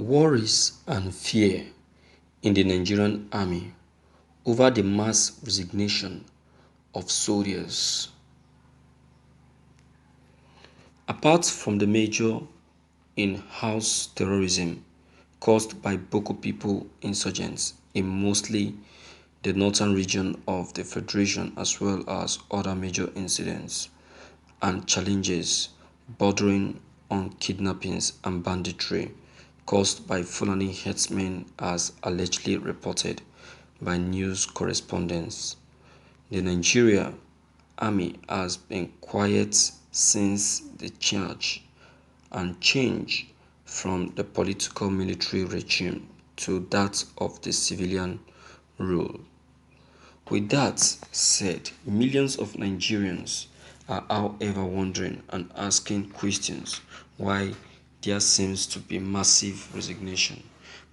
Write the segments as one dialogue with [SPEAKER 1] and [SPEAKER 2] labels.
[SPEAKER 1] Worries and fear in the Nigerian army over the mass resignation of soldiers. Apart from the major in-house terrorism caused by Boko people insurgents in mostly the northern region of the Federation, as well as other major incidents and challenges bordering on kidnappings and banditry caused by Fulani herdsmen as allegedly reported by news correspondents. The Nigeria Army has been quiet since the change from the political military regime to that of the civilian rule. With that said, millions of Nigerians are however wondering and asking questions why there seems to be massive resignation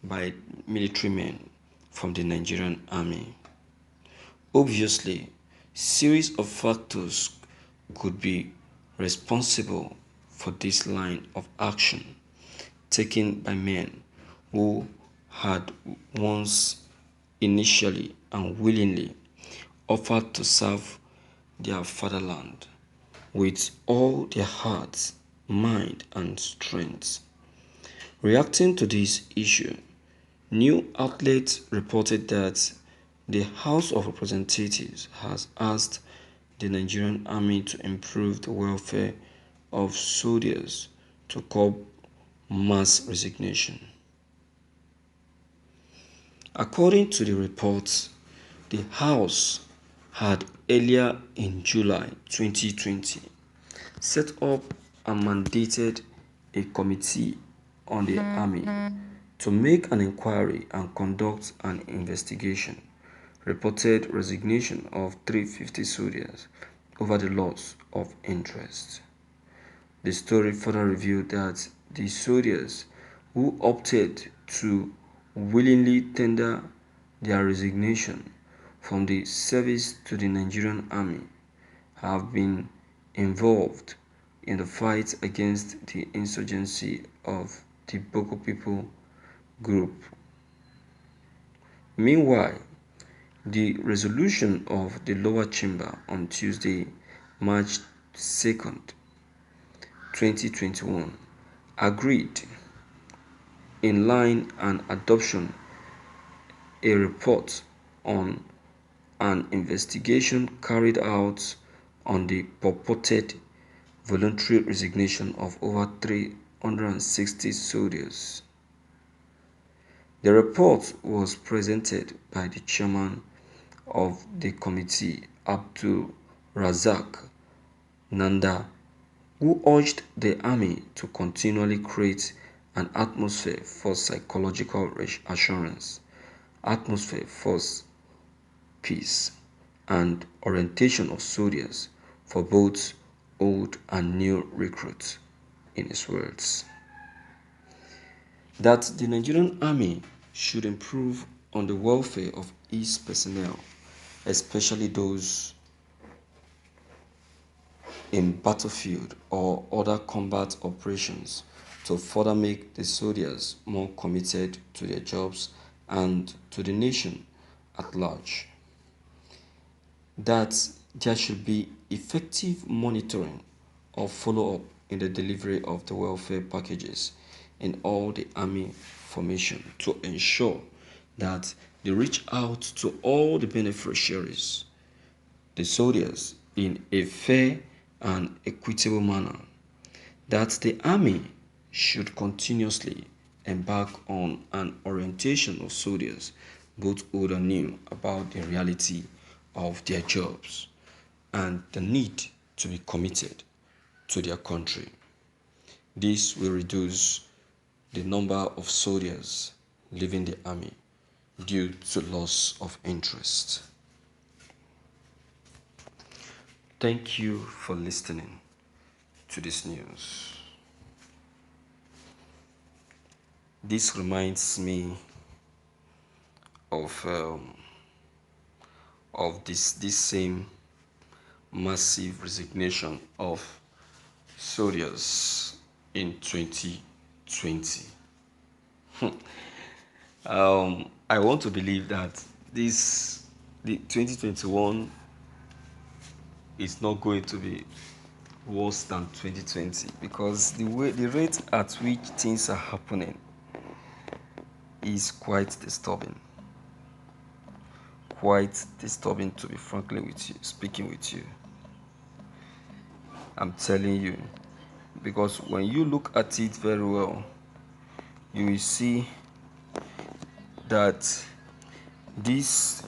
[SPEAKER 1] by military men from the Nigerian army. Obviously, series of factors could be responsible for this line of action taken by men who had once initially and willingly offered to serve their fatherland with all their hearts, mind, and strength. Reacting to this issue, new outlets reported that the House of Representatives has asked the Nigerian Army to improve the welfare of soldiers to curb mass resignation. According to the reports, the House had earlier in July 2020 set up and mandated a committee on the Army to make an inquiry and conduct an investigation. Reported resignation of 350 soldiers over the loss of interest. The story further revealed that the soldiers who opted to willingly tender their resignation from the service to the Nigerian Army have been involved in the fight against the insurgency of the Boko people group. Meanwhile, the resolution of the lower chamber on Tuesday, March 2nd, 2021, agreed in line and adoption a report on an investigation carried out on the purported voluntary resignation of over 360 soldiers. The report was presented by the chairman of the committee, Abdul Razak Nanda, who urged the army to continually create an atmosphere for psychological reassurance, atmosphere for peace, and orientation of soldiers for both old and new recruits, in his words. That the Nigerian army should improve on the welfare of its personnel, especially those in battlefield or other combat operations, to further make the soldiers more committed to their jobs and to the nation at large. That there should be effective monitoring or follow-up in the delivery of the welfare packages in all the army formation to ensure that they reach out to all the beneficiaries, the soldiers, in a fair and equitable manner. That the army should continuously embark on an orientation of soldiers, both old and new, about the reality of their jobs and the need to be committed to their country. This will reduce the number of soldiers leaving the army due to loss of interest. Thank you for listening to this news. This reminds me of this same massive resignation of soldiers in 2020. I want to believe that the 2021 is not going to be worse than 2020, because the rate at which things are happening is quite disturbing. Quite disturbing, to be frankly with you, speaking with you. I'm telling you, because when you look at it very well, you will see that these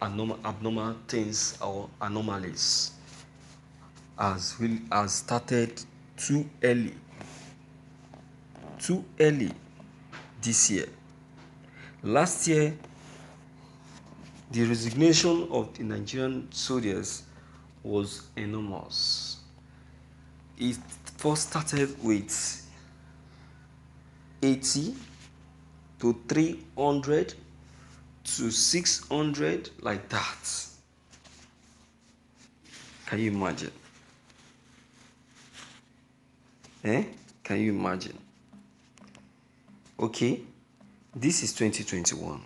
[SPEAKER 1] abnormal things or anomalies has started too early this year. Last year, the resignation of the Nigerian soldiers was enormous. It first started with 80 to 300 to 600, like that. Can you imagine? Can you imagine? Okay, this is 2021.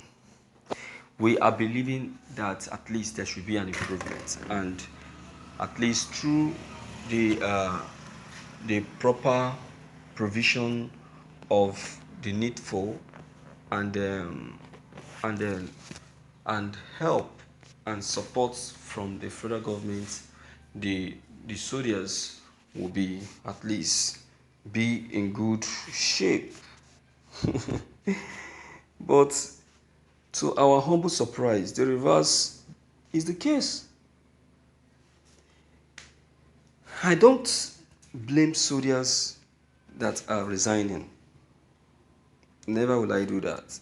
[SPEAKER 1] We are believing that at least there should be an improvement, and at least through the proper provision of the needful and help and support from the federal government, the soldiers will be at least be in good shape. But to our humble surprise, the reverse is the case. I don't blame soldiers that are resigning. Never will I do that.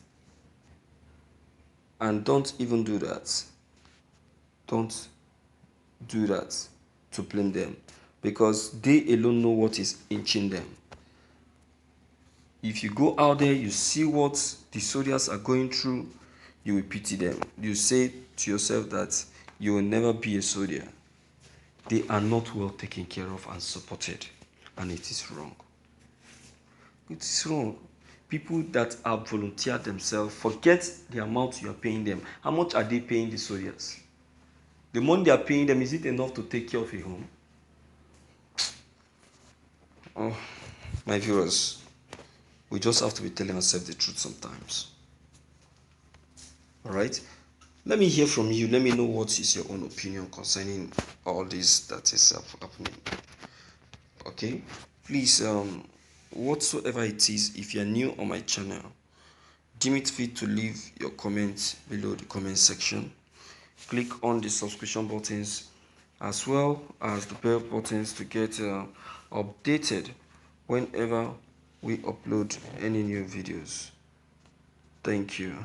[SPEAKER 1] And don't even do that. Don't do that to blame them, because they alone know what is inching them. If you go out there, you see what the soldiers are going through, you will pity them. You say to yourself that you will never be a soldier. They are not well taken care of and supported, and it is wrong. It is wrong. People that have volunteered themselves, forget the amount you are paying them. How much are they paying the soldiers? The money they are paying them, is it enough to take care of a home? Oh, my viewers, we just have to be telling ourselves the truth sometimes. All right? Let me hear from you. Let me know what is your own opinion concerning all this that is happening. Okay? Please, whatsoever it is, if you're new on my channel, deem it fit to leave your comments below the comment section. Click on the subscription buttons as well as the bell buttons to get updated whenever we upload any new videos. Thank you.